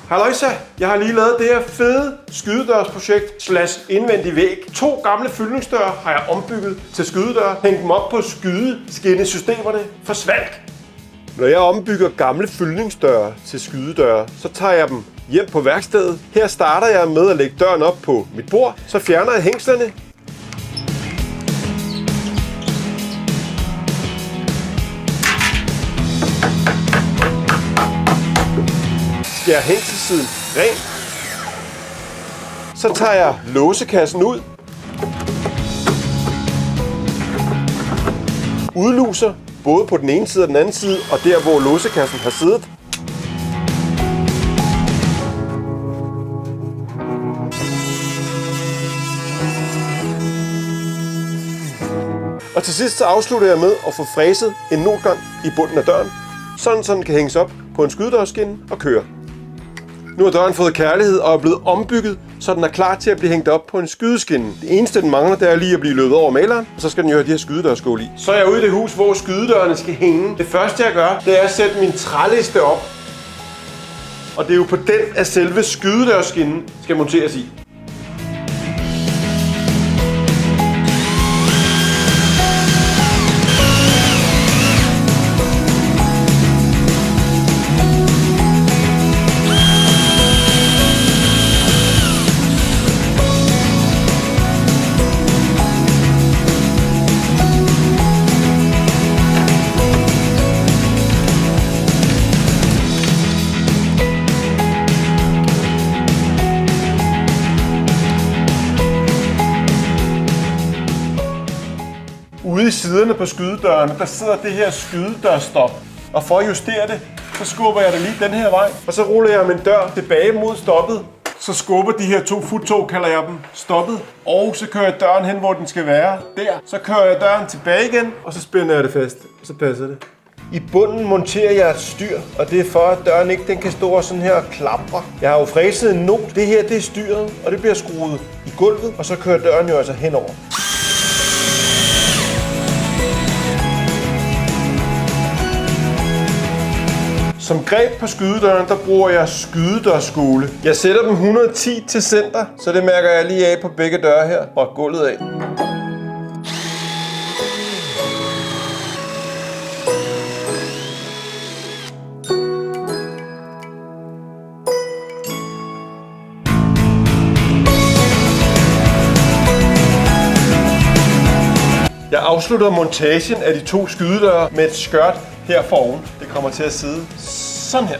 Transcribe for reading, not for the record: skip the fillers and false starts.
Halløjsa, jeg har lige lavet det her fede skydedørsprojekt / indvendig væg. 2 gamle fyldningsdøre har jeg ombygget til skydedøre, hængt dem op på skydeskinnesystemerne for svalg. Når jeg ombygger gamle fyldningsdøre til skydedøre, så tager jeg dem hjem på værkstedet. Her starter jeg med at lægge døren op på mit bord, så fjerner jeg hængslerne. Skærer hængselssiden ren. Så tager jeg låsekassen ud. Udluser både på den ene side og den anden side, og der hvor låsekassen har siddet. Og til sidst så afslutter jeg med at få fræset en notgang i bunden af døren, sådan den kan hænges op på en skydedørsskinne og køre. Nu har døren fået kærlighed og er blevet ombygget, så den er klar til at blive hængt op på en skydeskinne. Det eneste, den mangler, det er lige at blive løbet over maleren, og så skal den jo have de her skydedørskål i. Så er jeg ude i det hus, hvor skydedørene skal hænge. Det første, jeg gør, det er at sætte min træliste op. Og det er jo på den, at selve skydedørskinnen skal monteres i. Ude i siderne på skydedørene, der sidder det her skydedørstop. Og for at justere det, så skubber jeg det lige den her vej. Og så ruller jeg min dør tilbage mod stoppet. Så skubber de her 2 futtog, kalder jeg dem, stoppet. Og så kører jeg døren hen, hvor den skal være. Der. Så kører jeg døren tilbage igen, og så spænder jeg det fast. Og så passer det. I bunden monterer jeg et styr, og det er for, at døren ikke den kan stå og sådan her og klapre. Jeg har jo fræset en not. Det her, det er styret, og det bliver skruet i gulvet. Og så kører døren jo altså henover. Som greb på skydedøren, der bruger jeg skydedørskole. Jeg sætter dem 110 til center, så det mærker jeg lige af på begge døre her fra gulvet af. Jeg afslutter montagen af de 2 skydedøre med et skørt her foroven. Det kommer til at sidde sådan her.